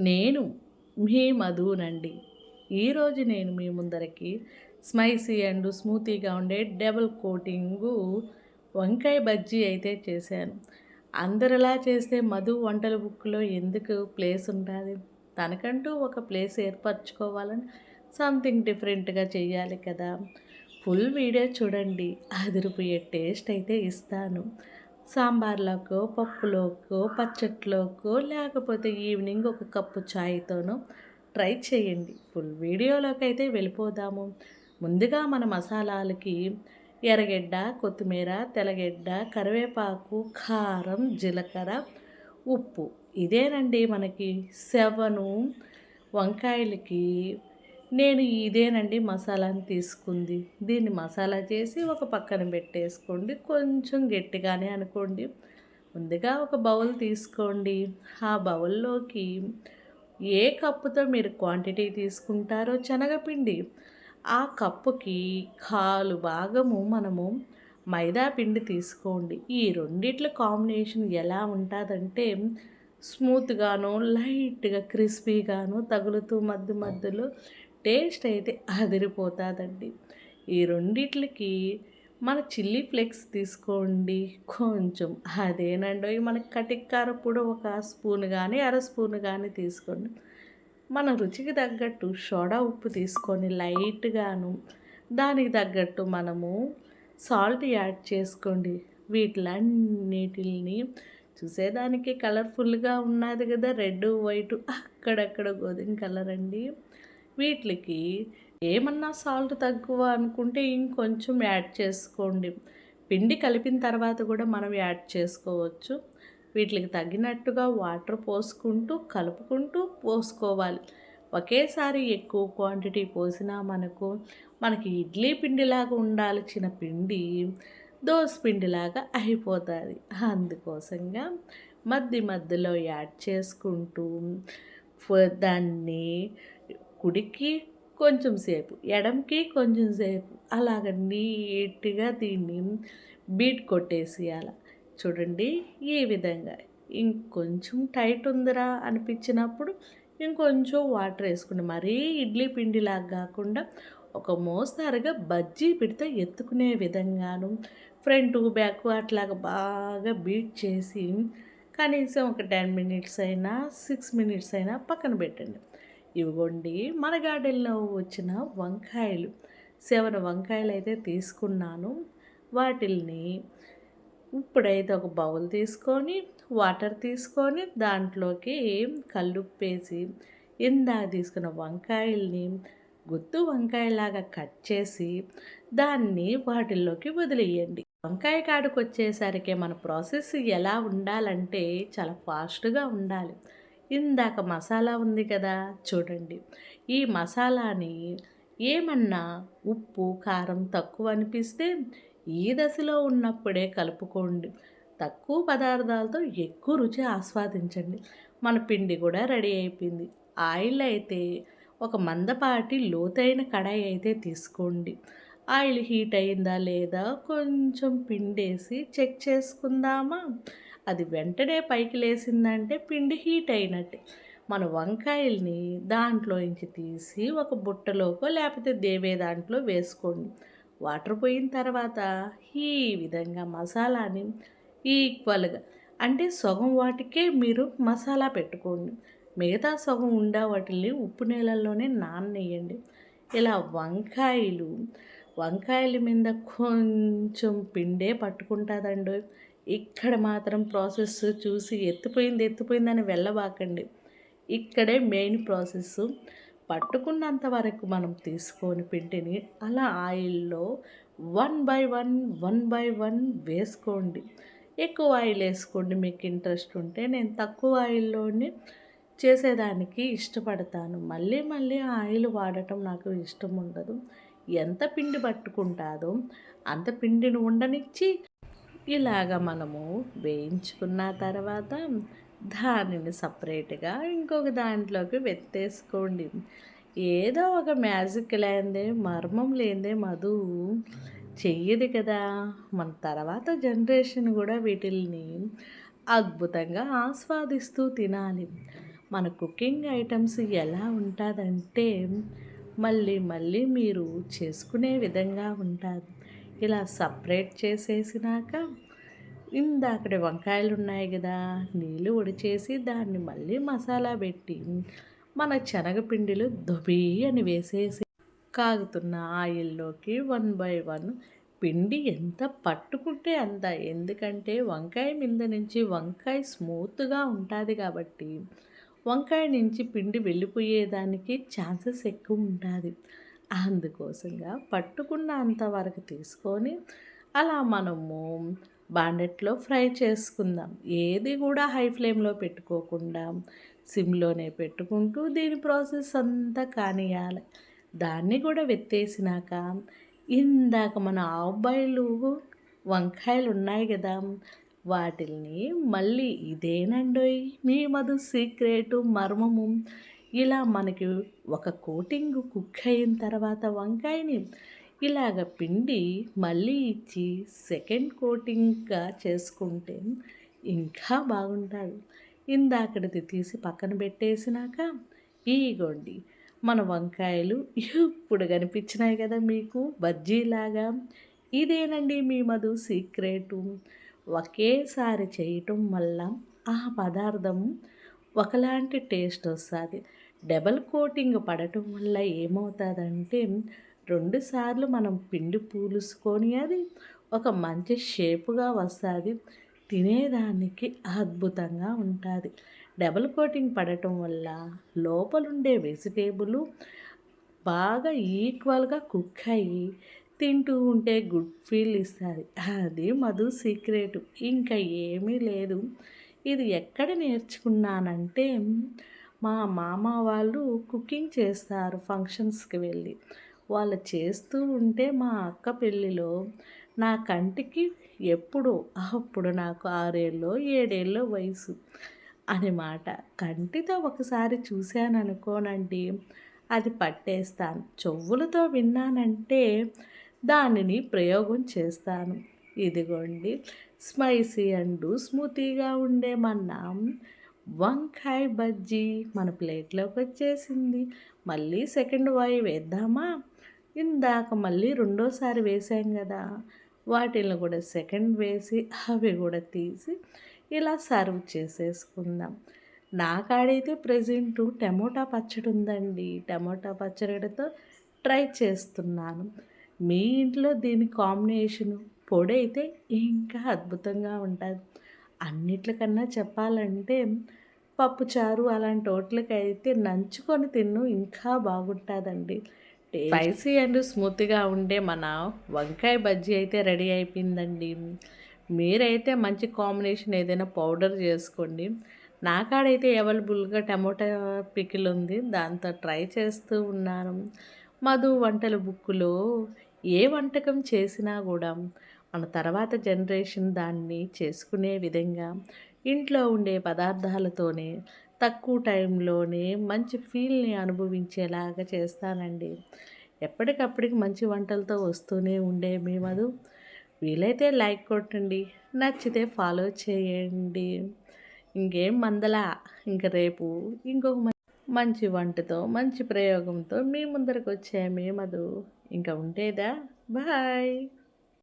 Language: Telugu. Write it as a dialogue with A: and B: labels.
A: నేను మీ మధునండి. ఈరోజు నేను మీ ముందరకి స్పైసీ అండ్ స్మూతీగా ఉండే డబుల్ కోటింగు వంకాయ బజ్జీ అయితే చేశాను. అందరిలా చేస్తే మధు వంటల బుక్‌లో ఎందుకు ప్లేస్ ఉండాలి? తనకంటూ ఒక ప్లేస్ ఏర్పరచుకోవాలని సంథింగ్ డిఫరెంట్‌గా చేయాలి కదా! ఫుల్ వీడియో చూడండి. అదిరిపోయే టేస్ట్ అయితే ఇస్తాను. సాంబార్‌లోకో, పప్పులోకో, పచ్చడిలోకో లేకపోతే ఈవినింగ్ ఒక కప్పు చాయ్‌తోనో ట్రై చేయండి. ఫుల్ వీడియోలోకైతే వెళ్ళిపోదాము. ముందుగా మన మసాలాలకి ఎర్రగడ్డ, కొత్తిమీర, తెల్లగడ్డ, కరివేపాకు, కారం, జీలకర్ర, ఉప్పు. ఇదేనండి మనకి 7 వంకాయలకి నేను ఇదేనండి మసాలాని తీసుకుంది. దీన్ని మసాలా చేసి ఒక పక్కన పెట్టేసుకోండి. కొంచెం గట్టిగానే అనుకోండి. ముందుగా ఒక బౌల్ తీసుకోండి. ఆ బౌల్‌లోకి ఏ కప్పుతో మీరు క్వాంటిటీ తీసుకుంటారో శనగపిండి, ఆ కప్పుకి కాలు భాగము మనము మైదా పిండి తీసుకోండి. ఈ రెండిట్ల కాంబినేషన్ ఎలా ఉంటదంటే స్మూత్‌గాను, లైట్‌గా క్రిస్పీగాను తగులుతూ మధ్య మధ్యలో టేస్ట్ అయితే అదిరిపోతాదండి. ఈ రెండిట్లకి మన చిల్లీ ఫ్లేక్స్ తీసుకోండి కొంచెం. అదేనండోయ్ మనకి కటిక్ కారప్పొడి ఒక స్పూన్ గానీ, అర స్పూన్ గానీ తీసుకోండి. మన రుచికి తగ్గట్టు సోడా ఉప్పు తీసుకొని లైట్‌గాను, దానికి తగ్గట్టు మనము సాల్ట్ యాడ్ చేసుకోండి. వీటిలన్నిటిల్ని చూసేదానికి కలర్‌ఫుల్‌గా ఉన్నాది గదా! రెడ్డు, వైటు అక్కడక్కడ గోధుమ కలర్ అండి. వీటిలికి ఏమన్నా సాల్ట్ తక్కువ అనుకుంటే ఇంకొంచెం యాడ్ చేసుకోండి. పిండి కలిపిన తర్వాత కూడా మనం యాడ్ చేసుకోవచ్చు. వీటికి తగినట్టుగా వాటర్ పోసుకుంటూ, కలుపుకుంటూ పోసుకోవాలి. ఒకేసారి ఎక్కువ క్వాంటిటీ పోసినా మనకి ఇడ్లీ పిండిలాగా ఉండాల్సిన పిండి దోస పిండిలాగా అయిపోతుంది. అందుకోసంగా మధ్యలో యాడ్ చేసుకుంటూ దాన్ని కుడికి కొంచెం సేపు, ఎడమకి కొంచెం సేపు అలాగ నీట్‌గా దీన్ని బీట్ కొట్టేసేయాల. చూడండి ఈ విధంగా. ఇంకొంచెం టైట్ ఉందిరా అనిపించినప్పుడు ఇంకొంచెం వాటర్ ఏసుకోండి. మరీ ఇడ్లీ పిండిలాగా గాకుండా ఒక మోస్తారుగా బజ్జీ పిండితో ఎత్తుకునే విధంగాను ఫ్రంటు, బ్యాకు అట్లాగా బాగా బీట్ చేసి కనీసం ఒక 10 మినిట్స్ అయినా, 6 మినిట్స్ అయినా పక్కన పెట్టండి. ఇవిగోండి మన గార్డెన్‌లో వచ్చిన వంకాయలు. 7 వంకాయలైతే తీసుకున్నాను. వాటిల్ని ఇప్పుడైతే ఒక బౌల్ తీసుకొని, వాటర్ తీసుకొని, దాంట్లోకి కల్లుప్పేసి, ఇందాక తీసుకున్న వంకాయల్ని గుత్తు వంకాయలాగా కట్ చేసి, దాన్ని వాటిల్లోకి వదిలేయండి. వంకాయ కాడకొచ్చేసరికి మన ప్రాసెస్ ఎలా ఉండాలంటే, చాలా ఫాస్ట్‌గా ఉండాలి. ఇందాక మసాలా ఉంది కదా! చూడండి. ఈ మసాలాని ఏమన్నా ఉప్పు, కారం తక్కువ అనిపిస్తే ఈ దశలో ఉన్నప్పుడే కలుపుకోండి. తక్కువ పదార్థాలతో ఎక్కువ రుచి ఆస్వాదించండి. మన పిండి కూడా రెడీ అయిపోయింది. ఆయిల్ అయితే ఒక మందపాటి లోతైన కడాయి అయితే తీసుకోండి. ఆయిల్ హీట్ అయిందా లేదా కొంచెం పిండేసి చెక్ చేసుకుందామా? అది వెంటనే పైకి లేసిందంటే పిండి హీట్ అయినట్టే. మన వంకాయల్ని దాంట్లోంచి తీసి ఒక బుట్టలోకో లేకపోతే దేవే దాంట్లో వేసుకోండి. వాటర్ పోయిన తర్వాత ఈ విధంగా మసాలాని ఈక్వల్‌గా అంటే సగం వాటికే మీరు మసాలా పెట్టుకోండి. మిగతా సగం ఉండే వాటిల్ని ఉప్పు నీళ్ళల్లోనే నాననెయ్యండి. ఇలా వంకాయల మీద కొంచెం పిండే పట్టుకుంటుందండోయ్. ఇక్కడ మాత్రం ప్రాసెస్ చూసి ఎత్తిపోయిందని వెళ్ళబాకండి. ఇక్కడే మెయిన్ ప్రాసెస్సు. పట్టుకున్నంత వరకు మనం తీసుకొని పిండిని అలా ఆయిల్‌లో వన్ బై వన్ వేసుకోండి. ఎక్కువ ఆయిల్ ఏసుకోండి మీకు ఇంట్రెస్ట్ ఉంటే. నేను తక్కువ ఆయిల్‌లోనే చేసేదానికి ఇష్టపడతాను. మళ్ళీ ఆయిల్ వాడటం నాకు ఇష్టం ఉండదు. ఎంత పిండి పట్టుకుంటాదో అంత పిండిని ఉండనిచ్చి ఇలాగ మనము వేయించుకున్న తర్వాత దానిని సపరేట్‌గా ఇంకొక దాంట్లోకి వెత్తేసుకోండి. ఏదో ఒక మ్యాజిక్ లేనిదే, మర్మం లేనిదే మధు చెయ్యదు కదా! మన తర్వాత జనరేషన్ గూడా వీటిల్ని అద్భుతంగా ఆస్వాదిస్తూ తినాలి. మన కుకింగ్ ఐటమ్స్ ఎలా ఉంటుందంటే మళ్ళీ మళ్ళీ మీరు చేసుకునే విధంగా ఉంటుంది. ఇలా సపరేట్ చేసేసినాక ఇందాకటి వంకాయలు ఉన్నాయి కదా, నీళ్ళు ఉడిచేసి దాన్ని మళ్ళీ మసాలా పెట్టి మన శనగపిండిలు దొబి అని వేసేసి కాగుతున్న ఆయిల్లోకి 1/1 పిండి ఎంత పట్టుకుంటే అంత. ఎందుకంటే వంకాయ మీద నుంచి వంకాయ స్మూత్గా ఉంటుంది కాబట్టి వంకాయ నుంచి పిండి వెళ్ళిపోయేదానికి ఛాన్సెస్ ఎక్కువ ఉంటుంది. అందుకోసంగా పట్టుకున్న అంతవరకు తీసుకొని అలా మనము బాండెట్లో ఫ్రై చేసుకుందాం. ఏది కూడా హై ఫ్లేమ్లో పెట్టుకోకుండా సిమ్లోనే పెట్టుకుంటూ దీని ప్రాసెస్ అంతా కానియాలి. దాన్ని కూడా వెత్తేసినాక ఇందాక మన హాఫ్ బాయిల్ వంకాయలు ఉన్నాయి కదా, వాటిల్ని మళ్ళీ ఇదేనండోయ్ మీ మధు సీక్రెటు మర్మము. ఇలా మనకి ఒక కోటింగ్ కుక్ అయిన తర్వాత వంకాయని ఇలాగ పిండి మళ్ళీ ఇచ్చి సెకండ్ కోటింగ్గా చేసుకుంటే ఇంకా బాగుంటుంది. ఇందాకటిది తీసి పక్కన పెట్టేసినాక ఇగోండి మన వంకాయలు ఇప్పుడు కనిపించినాయి కదా మీకు బజ్జీలాగా. ఇదేనండి మీ మధు సీక్రెటు. ఒకేసారి చేయటం వల్ల ఆ పదార్థం ఒకలాంటి టేస్ట్ వస్తుంది. డబల్ కోటింగ్ పడటం వల్ల ఏమవుతుందంటే 2 సార్లు మనం పిండి పూలుసుకొని అది ఒక మంచి షేపుగా వస్తుంది. తినేదానికి అద్భుతంగా ఉంటుంది. డబల్ కోటింగ్ పడటం వల్ల లోపలుండే వెజిటేబుల్ బాగా ఈక్వల్గా కుక్ అయ్యి తింటూ ఉంటే గుడ్ ఫీల్ ఇస్తుంది. అది మధు సీక్రెట్, ఇంకా ఏమీ లేదు. ఇది ఎక్కడ నేర్చుకున్నానంటే మా మామ వాళ్ళు కుకింగ్ చేస్తారు ఫంక్షన్స్కి వెళ్ళి. వాళ్ళు చేస్తూ ఉంటే మా అక్క పెళ్ళిలో నా కంటికి ఎప్పుడు అప్పుడు నాకు 6 ఏళ్ళో 7 ఏళ్ళో వయసు అనమాట. కంటితో ఒకసారి చూశాననుకోనండి అది పట్టేస్తాను. చెవులతో విన్నానంటే దానిని ప్రయోగం చేస్తాను. ఇదిగోండి స్పైసీ అండ్ స్మూతీగా ఉండే మన వంకాయ బజ్జీ మన ప్లేట్లోకి వచ్చేసింది. మళ్ళీ సెకండ్ వాయి వేద్దామా? ఇందాక మళ్ళీ రెండోసారి వేసాం కదా, వాటిని కూడా సెకండ్ వేసి అవి కూడా తీసి ఇలా సర్వ్ చేసేసుకుందాం. నా కాడైతే ప్రెజెంటు టమోటా పచ్చడి ఉందండి. టమోటా పచ్చడితో ట్రై చేస్తున్నాను. మీ ఇంట్లో దీని కాంబినేషను పొడి అయితే ఇంకా అద్భుతంగా ఉంటుంది. అన్నిట్లకన్నా చెప్పాలంటే పప్పుచారు అలాంటి వాటికైతే నంచుకొని తిన్ను ఇంకా బాగుంటుందండి. స్పైసీ అండ్ స్మూత్గా ఉండే మన వంకాయ బజ్జీ అయితే రెడీ అయిపోయిందండి. మీరైతే మంచి కాంబినేషన్ ఏదైనా పౌడర్ చేసుకోండి. నా కాడైతే అవైలబుల్గా టమోటా పికిల్ ఉంది, దాంతో ట్రై చేస్తూ ఉన్నాను. మధు వంటల బుక్కులో ఏ వంటకం చేసినా కూడా మన తర్వాత జనరేషన్ దాన్ని చేసుకునే విధంగా ఇంట్లో ఉండే పదార్థాలతోనే తక్కువ టైంలోనే మంచి ఫీల్ని అనుభవించేలాగా చేస్తానండి. ఎప్పటికప్పటికి మంచి వంటలతో వస్తూనే ఉండే మీ మధు. వీలైతే లైక్ కొట్టండి, నచ్చితే ఫాలో చేయండి. ఇంకేం మందలా. ఇంక రేపు ఇంకొక మంచి వంటతో మంచి ప్రయోగంతో మీ ముందరకు వచ్చే మీ మధు. ఇంకా ఉంటేదా. బాయ్.